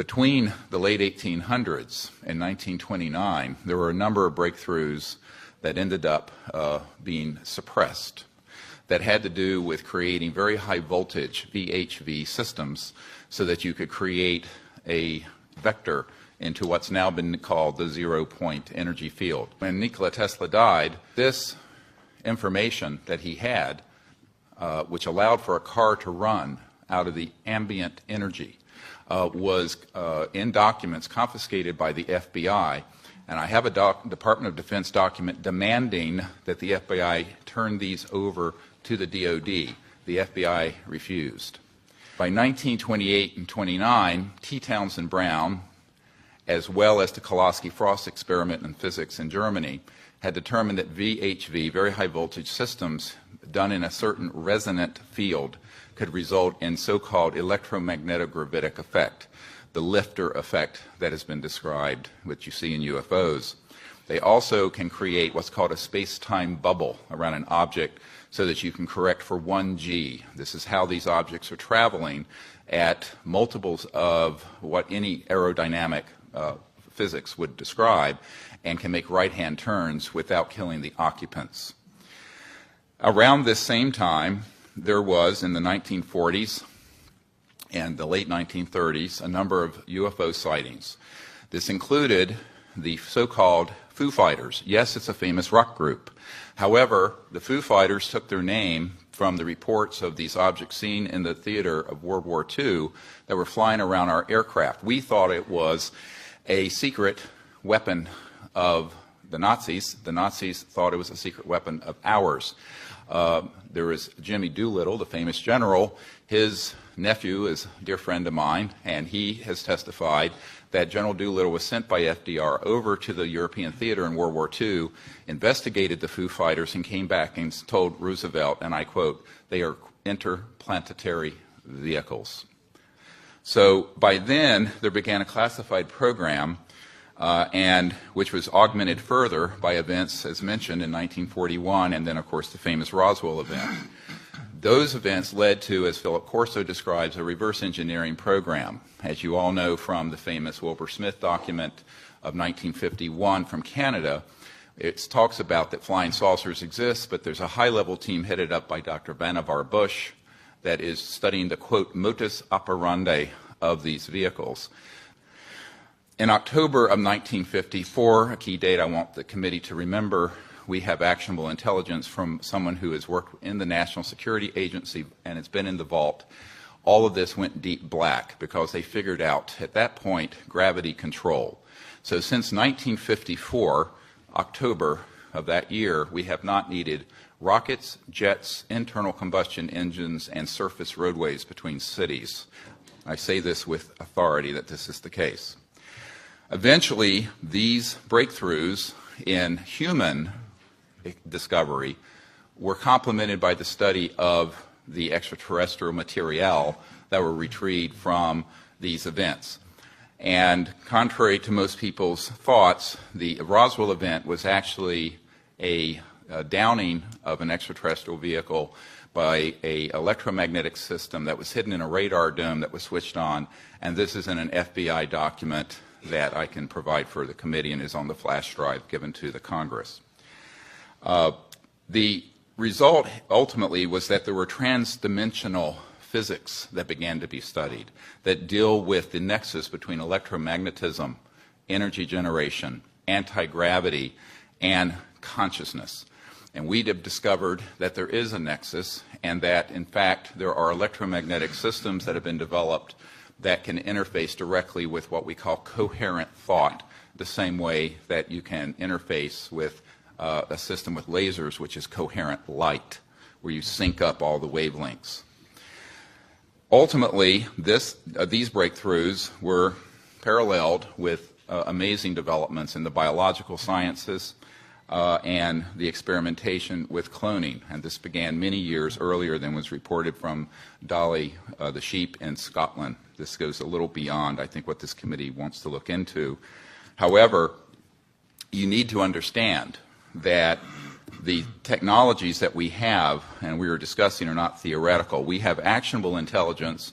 between the late 1800s and 1929, there were a number of breakthroughs that ended up being suppressed that had to do with creating very high voltage VHV systems so that you could create a vector into what's now been called the zero-point energy field. When Nikola Tesla died, this information that he had, which allowed for a car to run out of the ambient energy, was in documents confiscated by the FBI. And I have a Department of Defense document demanding that the FBI turn these over to the DoD. The FBI refused. By 1928 and 29, T. Townsend Brown, as well as the Koloski-Frost experiment in physics in Germany, had determined that VHV, very high voltage systems, done in a certain resonant field could result in so-called electromagnetic-gravitic effect, the lifter effect that has been described, which you see in UFOs. They also can create what's called a space-time bubble around an object so that you can correct for 1G. This is how these objects are traveling at multiples of what any aerodynamic physics would describe, and can make right-hand turns without killing the occupants. Around this same time, there was, in the 1940s and the late 1930s, a number of UFO sightings. This included the so-called Foo Fighters. Yes, it's a famous rock group. However, the Foo Fighters took their name from the reports of these objects seen in the theater of World War II that were flying around our aircraft. We thought it was a secret weapon of the Nazis. The Nazis thought it was a secret weapon of ours. There was Jimmy Doolittle, the famous general. His nephew is a dear friend of mine, and he has testified that General Doolittle was sent by FDR over to the European theater in World War II, investigated the Foo Fighters, and came back and told Roosevelt, and I quote, "They are interplanetary vehicles." So by then, there began a classified program, and which was augmented further by events, as mentioned, in 1941, and then, of course, the famous Roswell event. Those events led to, as Philip Corso describes, a reverse engineering program. As you all know from the famous Wilbur Smith document of 1951 from Canada, it talks about that flying saucers exist, but there's a high-level team headed up by Dr. Vannevar Bush that is studying the, quote, modus operandi of these vehicles. In October of 1954, a key date I want the committee to remember, we have actionable intelligence from someone who has worked in the National Security Agency and it's been in the vault. All of this went deep black because they figured out at that point gravity control. So since 1954, October of that year, we have not needed rockets, jets, internal combustion engines, and surface roadways between cities. I say this with authority that this is the case. Eventually, these breakthroughs in human discovery were complemented by the study of the extraterrestrial material that were retrieved from these events. And contrary to most people's thoughts, the Roswell event was actually a downing of an extraterrestrial vehicle by an electromagnetic system that was hidden in a radar dome that was switched on, and this is in an FBI document that I can provide for the committee and is on the flash drive given to the Congress. The result ultimately was that there were transdimensional physics that began to be studied that deal with the nexus between electromagnetism, energy generation, anti-gravity, and consciousness. And we have discovered that there is a nexus and that, in fact, there are electromagnetic systems that have been developed that can interface directly with what we call coherent thought, the same way that you can interface with a system with lasers, which is coherent light, where you sync up all the wavelengths. Ultimately, these breakthroughs were paralleled with amazing developments in the biological sciences and the experimentation with cloning. And this began many years earlier than was reported from Dolly the sheep in Scotland. This goes a little beyond, I think, what this committee wants to look into. However, you need to understand that the technologies that we have and we are discussing are not theoretical. We have actionable intelligence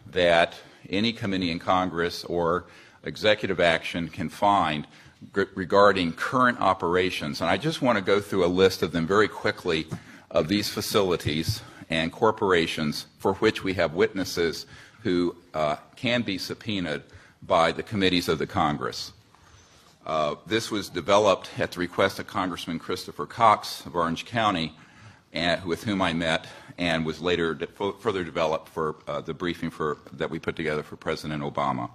that any committee in Congress or executive action can find regarding current operations. And I just want to go through a list of them very quickly of these facilities and corporations for which we have witnesses who can be subpoenaed by the committees of the Congress. This was developed at the request of Congressman Christopher Cox of Orange County, with whom I met, and was later further developed for the briefing that we put together for President Obama.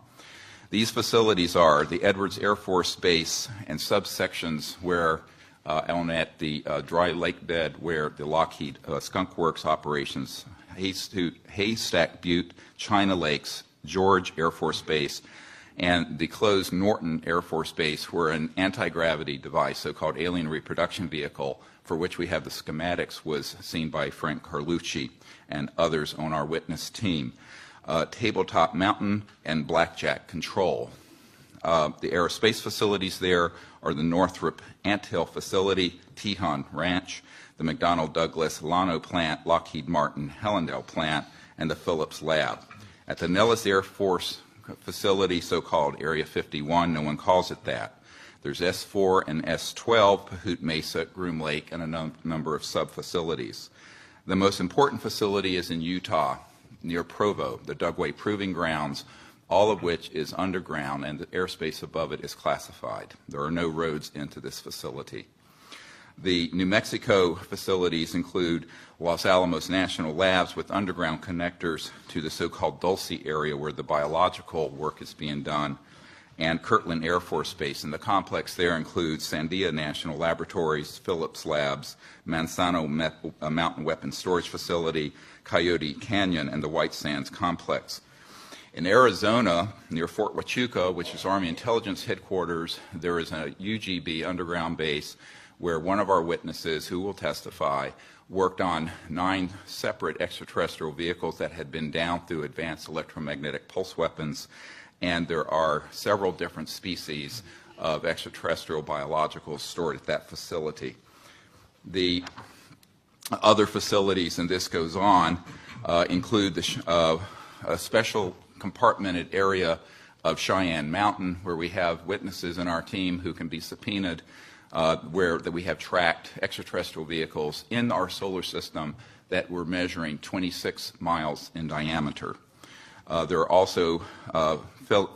These facilities are the Edwards Air Force Base and subsections where at the dry lake bed where the Lockheed Skunk Works operations, Haystack Butte, China Lakes, George Air Force Base, and the closed Norton Air Force Base, where an anti-gravity device, so-called alien reproduction vehicle, for which we have the schematics, was seen by Frank Carlucci and others on our witness team. Tabletop Mountain and Blackjack Control. The aerospace facilities there are the Northrop Anthill Facility, Tejon Ranch, the McDonnell Douglas Llano Plant, Lockheed Martin Hellendale Plant, and the Phillips Lab. At the Nellis Air Force Facility, so-called Area 51, no one calls it that. There's S4 and S12, Pahut Mesa, Groom Lake, and a number of sub-facilities. The most important facility is in Utah, near Provo, the Dugway Proving Grounds, all of which is underground, and the airspace above it is classified. There are no roads into this facility. The New Mexico facilities include Los Alamos National Labs with underground connectors to the so-called Dulce area where the biological work is being done, and Kirtland Air Force Base. And the complex there includes Sandia National Laboratories, Phillips Labs, Manzano Mountain Weapons Storage Facility, Coyote Canyon, and the White Sands Complex. In Arizona, near Fort Huachuca, which is Army Intelligence Headquarters, there is a UGB underground base where one of our witnesses, who will testify, worked on 9 separate extraterrestrial vehicles that had been down through advanced electromagnetic pulse weapons, and there are several different species of extraterrestrial biologicals stored at that facility. The other facilities, and this goes on, include a special compartmented area of Cheyenne Mountain, where we have witnesses in our team who can be subpoenaed, where we have tracked extraterrestrial vehicles in our solar system that were measuring 26 miles in diameter. There are also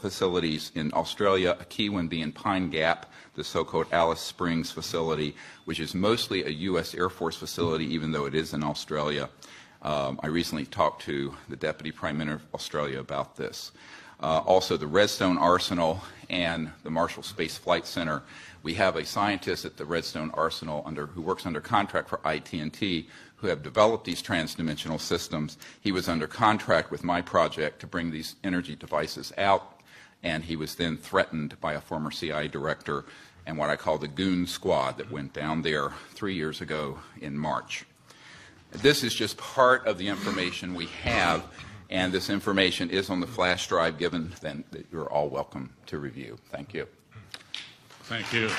facilities in Australia, a key one being Pine Gap, the so-called Alice Springs facility, which is mostly a U.S. Air Force facility, even though it is in Australia. I recently talked to the Deputy Prime Minister of Australia about this. Also, the Redstone Arsenal and the Marshall Space Flight Center. We have a scientist at the Redstone Arsenal who works under contract for IT&T, who have developed these transdimensional systems. He was under contract with my project to bring these energy devices out, and he was then threatened by a former CIA director and what I call the goon squad that went down there 3 years ago in March. This is just part of the information we have, and this information is on the flash drive given, then that you're all welcome to review. Thank you. Thank you.